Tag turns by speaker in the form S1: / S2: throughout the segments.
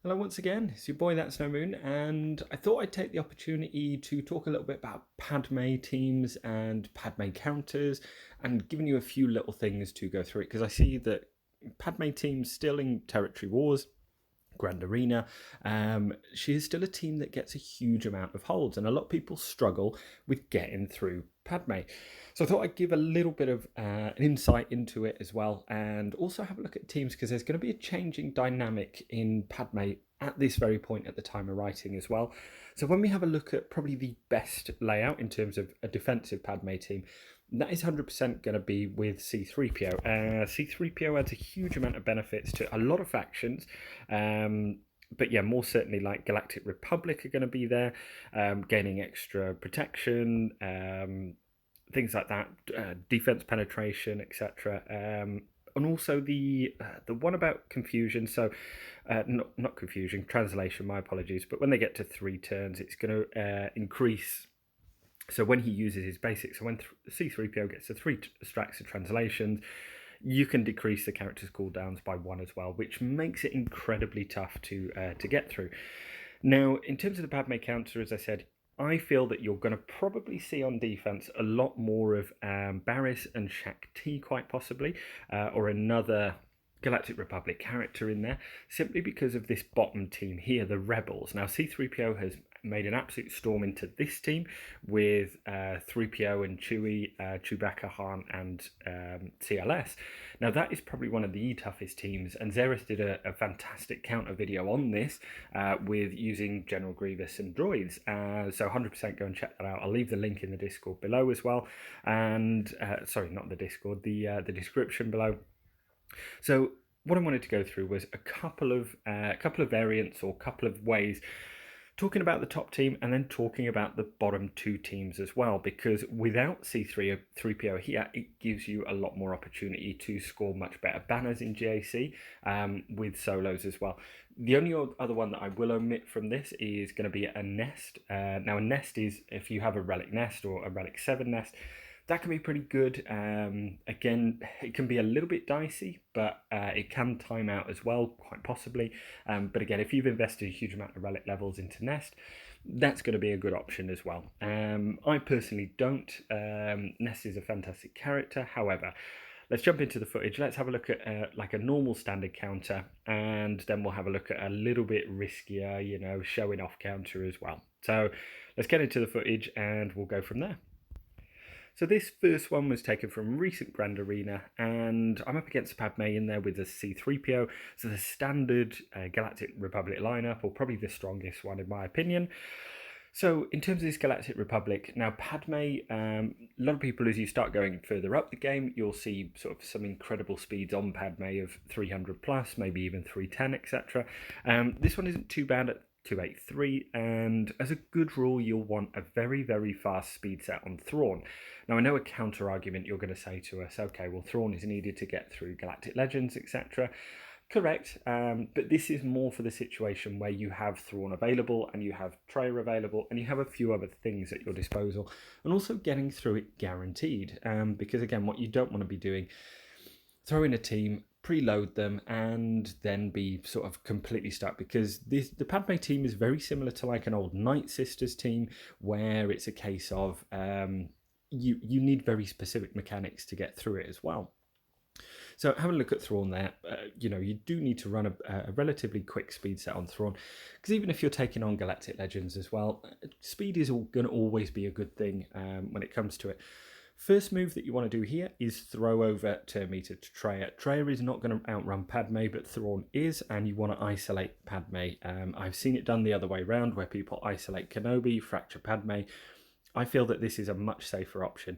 S1: Hello once again, it's your boy That's No Moon, and I thought I'd take the opportunity to talk a little bit about Padme teams and Padme counters, and giving you a few little things to go through it, because I see that Padme teams still in territory wars, Grand Arena. She is still a team that gets a huge amount of holds, and a lot of people struggle with getting through Padme. So I thought I'd give a little bit of an insight into it as well, and also have a look at teams, because there's going to be a changing dynamic in Padme at this very point at the time of writing as well. So when we have a look at probably the best layout in terms of a defensive Padme team, that is 100% going to be with C3PO. C3PO adds a huge amount of benefits to a lot of factions. But yeah, more certainly like Galactic Republic are going to be there, gaining extra protection, things like that, defense penetration, etc. And also the one about confusion. So not confusion, translation. My apologies. But when they get to 3 turns, it's going to increase. So when he uses his basics, so when C3PO gets to 3 stacks of translations, you can decrease the character's cooldowns by 1 as well, which makes it incredibly tough to get through. Now, in terms of the Padme counter, as I said, I feel that you're going to probably see on defense a lot more of Barriss and Shaak Ti, quite possibly, or another Galactic Republic character in there, simply because of this bottom team here, the Rebels. Now, C3PO has made an absolute storm into this team with 3PO and Chewie, Chewbacca, Han, and CLS. Now, that is probably one of the toughest teams, and Xaereths did a fantastic counter video on this with using General Grievous and droids. So 100% go and check that out. I'll leave the link in the Discord below as well, and sorry, not the Discord, the description below. So what I wanted to go through was a couple of variants, or a couple of ways, talking about the top team and then talking about the bottom 2 teams as well, because without C3PO here, it gives you a lot more opportunity to score much better banners in GAC with solos as well. The only other one that I will omit from this is going to be a nest. Now, a nest is if you have a relic nest or a relic 7 nest. That can be pretty good. Again, it can be a little bit dicey, but it can time out as well, quite possibly. But again, if you've invested a huge amount of relic levels into Nest, that's going to be a good option as well. I personally don't. Nest is a fantastic character. However, let's jump into the footage. Let's have a look at like a normal standard counter, and then we'll have a look at a little bit riskier, showing off counter as well. So let's get into the footage and we'll go from there. So this first one was taken from recent Grand Arena, and I'm up against Padme in there with the C3PO, so the standard Galactic Republic lineup, or probably the strongest one in my opinion. So in terms of this Galactic Republic, now Padme, a lot of people, as you start going further up the game, you'll see sort of some incredible speeds on Padme of 300 plus, maybe even 310, etc. This one isn't too bad at 283, and as a good rule, you'll want a very, very fast speed set on Thrawn. Now, I know a counter argument you're going to say to us, okay, well, Thrawn is needed to get through Galactic Legends, etc. Correct, but this is more for the situation where you have Thrawn available, and you have Traya available, and you have a few other things at your disposal, and also getting through it guaranteed, because again, what you don't want to be doing, throw in a team, preload them, and then be sort of completely stuck, because the Padme team is very similar to like an old Night Sisters team, where it's a case of you need very specific mechanics to get through it as well. So having a look at Thrawn there, you do need to run a relatively quick speed set on Thrawn, because even if you're taking on Galactic Legends as well, speed is going to always be a good thing when it comes to it. First move that you want to do here is throw over turn meter to Traya. Traya is not going to outrun Padme, but Thrawn is, and you want to isolate Padme. I've seen it done the other way around, where people isolate Kenobi, fracture Padme. I feel that this is a much safer option.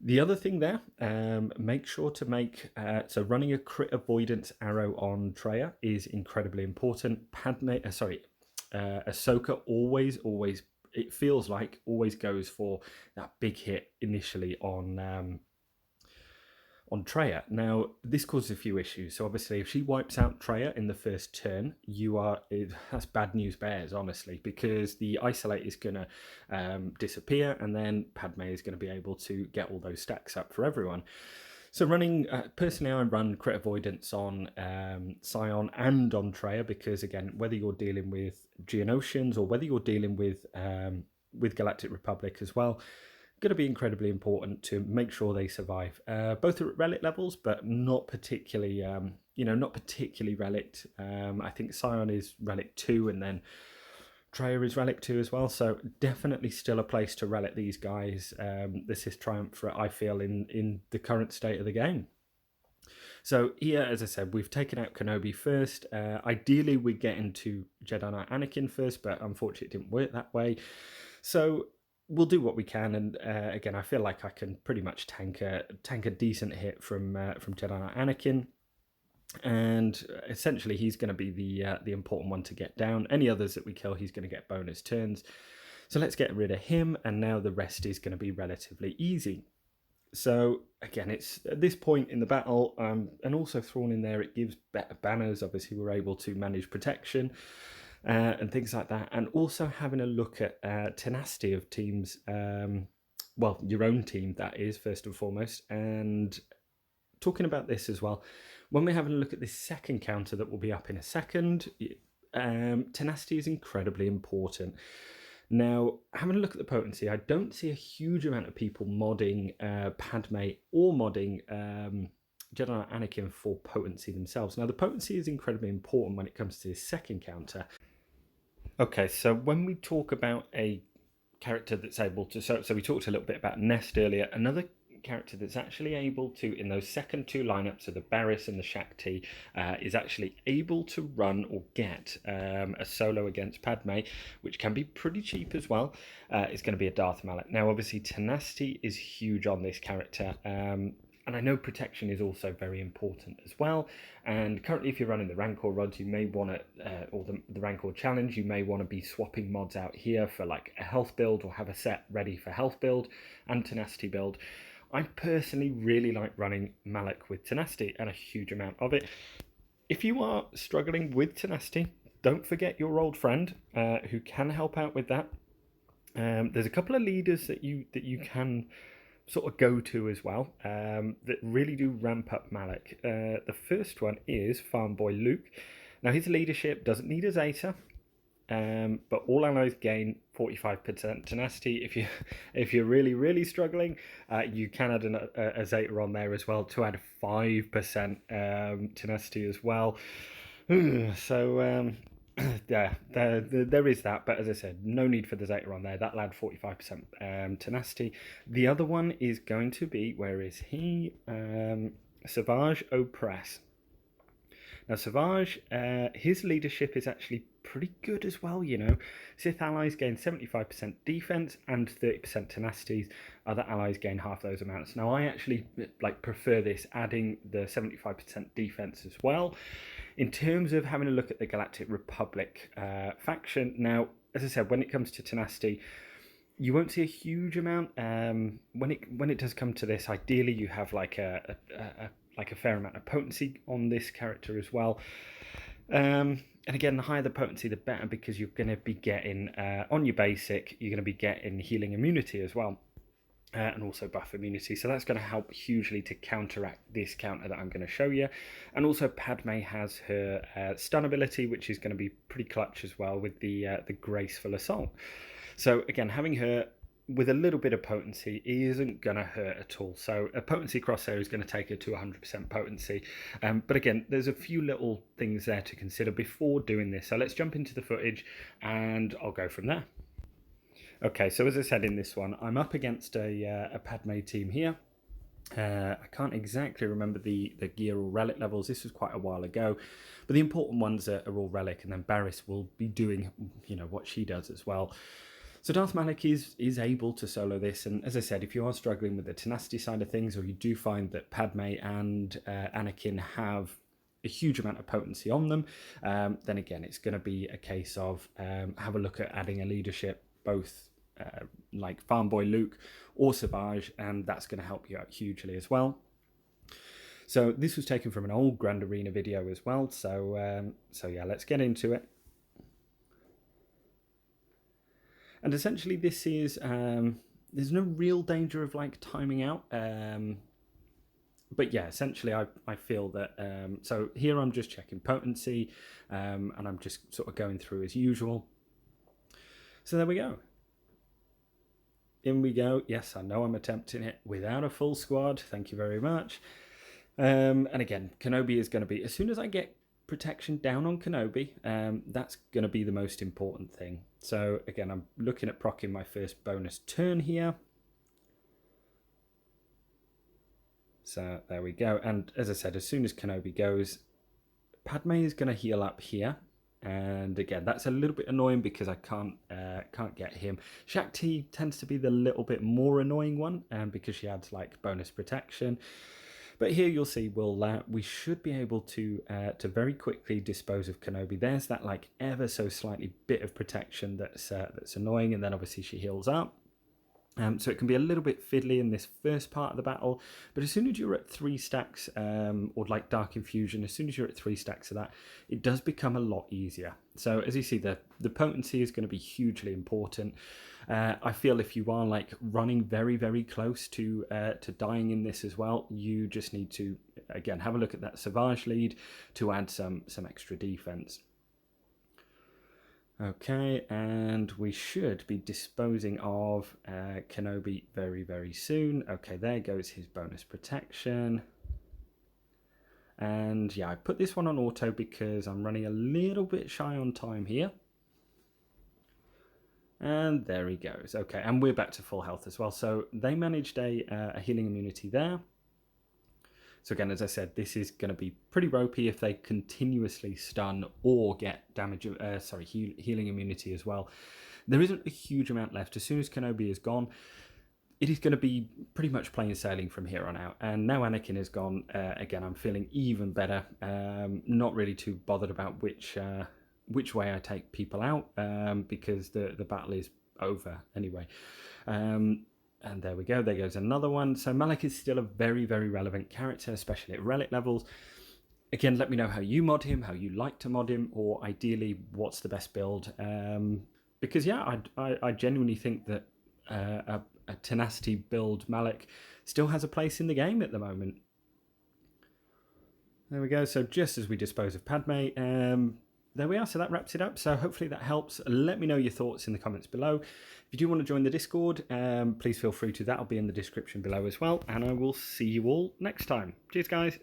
S1: The other thing there, make sure to make, so running a crit avoidance arrow on Traya is incredibly important. Ahsoka always, it feels like, always goes for that big hit initially on Traya. Now, this causes a few issues. So obviously, if she wipes out Traya in the first turn, that's bad news bears, honestly, because the isolate is going to disappear, and then Padme is going to be able to get all those stacks up for everyone. So running, personally, I run crit avoidance on Sion and on Traya because, again, whether you're dealing with Geonosians or whether you're dealing with Galactic Republic as well, going to be incredibly important to make sure they survive. Both are at relic levels, but not particularly, not particularly relic. I think Sion is relic 2 and then Traya is relic 2 as well, so definitely still a place to relic these guys. This is triumvirate, I feel, in the current state of the game. So here, as I said, we've taken out Kenobi first. Ideally, we get into Jedi Knight Anakin first, but unfortunately it didn't work that way. So we'll do what we can, and again, I feel like I can pretty much tank a decent hit from Jedi Knight Anakin. And essentially he's going to be the important one to get down. Any others that we kill, he's going to get bonus turns. So let's get rid of him, and now the rest is going to be relatively easy. So again, it's at this point in the battle, and also Thrawn in there, it gives better banners. Obviously, we're able to manage protection and things like that, and also having a look at tenacity of teams. Well, your own team, that is, first and foremost, and talking about this as well, when we're having a look at this second counter that will be up in a second, tenacity is incredibly important. Now, having a look at the potency, I don't see a huge amount of people modding Padme or modding Jedi Knight Anakin for potency themselves. Now, the potency is incredibly important when it comes to this second counter. Okay, so when we talk about a character that's able to... So we talked a little bit about Nest earlier. Another character that's actually able to, in those second two lineups of the Barriss and the Shakti, is actually able to run or get a solo against Padme, which can be pretty cheap as well. It's going to be a Darth Malak. Now, obviously, tenacity is huge on this character. And I know protection is also very important as well. And currently, if you're running the Rancor rods, you may want to, or the Rancor challenge, you may want to be swapping mods out here for like a health build or have a set ready for health build and tenacity build. I personally really like running Malak with tenacity and a huge amount of it. If you are struggling with tenacity, don't forget your old friend who can help out with that. There's a couple of leaders that you can sort of go to as well that really do ramp up Malak. The first one is Farmboy Luke. Now his leadership doesn't need a Zeta, but all allies gain 45% tenacity. If you're really struggling, you can add a Zeta on there as well to add 5% tenacity as well. So yeah, there is that, but as I said, no need for the Zeta on there. That'll add 45% tenacity. The other one is going to be, where is he? SWGoH Oppress. Now, SWGoH, his leadership is actually pretty good as well, you know. Sith allies gain 75% defense and 30% tenacity. Other allies gain half those amounts. Now, I actually prefer this, adding the 75% defense as well. In terms of having a look at the Galactic Republic faction, now, as I said, when it comes to tenacity, you won't see a huge amount. When it does come to this, ideally you have like a fair amount of potency on this character as well. And again, the higher the potency, the better, because you're going to be getting, on your basic, you're going to be getting healing immunity as well. And also buff immunity, so that's going to help hugely to counteract this counter that I'm going to show you. And also Padme has her stun ability, which is going to be pretty clutch as well with the graceful assault. So again, having her with a little bit of potency isn't going to hurt at all. So a potency crosshair is going to take her to 100% potency. But again, there's a few little things there to consider before doing this. So let's jump into the footage and I'll go from there. Okay, so as I said in this one, I'm up against a Padme team here. I can't exactly remember the gear or relic levels. This was quite a while ago. But the important ones are all relic, and then Barriss will be doing, what she does as well. So Darth Malak is able to solo this, and as I said, if you are struggling with the tenacity side of things, or you do find that Padme and Anakin have a huge amount of potency on them, then again, it's going to be a case of have a look at adding a leadership, both like Farmboy Luke or SWGoH, and that's going to help you out hugely as well. So this was taken from an old Grand Arena video as well, so yeah, let's get into it. And essentially this is there's no real danger of timing out, But yeah, essentially I feel that, so here I'm just checking potency, and I'm just sort of going through as usual. So there we go. In we go. Yes, I know I'm attempting it without a full squad. Thank you very much. And again, Kenobi is going to be, as soon as I get protection down on Kenobi, that's going to be the most important thing. So again, I'm looking at proccing my first bonus turn here. So there we go. And as I said, as soon as Kenobi goes, Padme is going to heal up here. And again, that's a little bit annoying because I can't get him. Shakti tends to be the little bit more annoying one, because she adds like bonus protection. But here you'll see we should be able to very quickly dispose of Kenobi. There's that like ever so slightly bit of protection that's annoying, and then obviously she heals up. So it can be a little bit fiddly in this first part of the battle, but as soon as you're at 3 stacks, or like Dark Infusion, as soon as you're at 3 stacks of that, it does become a lot easier. So as you see, the potency is going to be hugely important. I feel if you are like running very, very close to dying in this as well, you just need to, again, have a look at that Savage lead to add some extra defense. Okay, and we should be disposing of Kenobi very, very soon. Okay, there goes his bonus protection. And yeah, I put this one on auto because I'm running a little bit shy on time here. And there he goes. Okay, and we're back to full health as well. So they managed a healing immunity there. So again, as I said, this is going to be pretty ropey if they continuously stun or get damage, healing immunity as well. There isn't a huge amount left. As soon as Kenobi is gone, it is going to be pretty much plain sailing from here on out. And now Anakin is gone, again, I'm feeling even better. Not really too bothered about which way I take people out, because the battle is over anyway. And there we go, there goes another one. So Malak is still a very, very relevant character, especially at relic levels. Again, let me know how you mod him, how you like to mod him, or ideally, what's the best build. Because yeah, I genuinely think that a tenacity build Malak still has a place in the game at the moment. There we go, so just as we dispose of Padme, there we are, so that wraps it up. So hopefully that helps. Let me know your thoughts in the comments below. If you do want to join the Discord, please feel free to. That'll be in the description below as well. And I will see you all next time. Cheers, guys.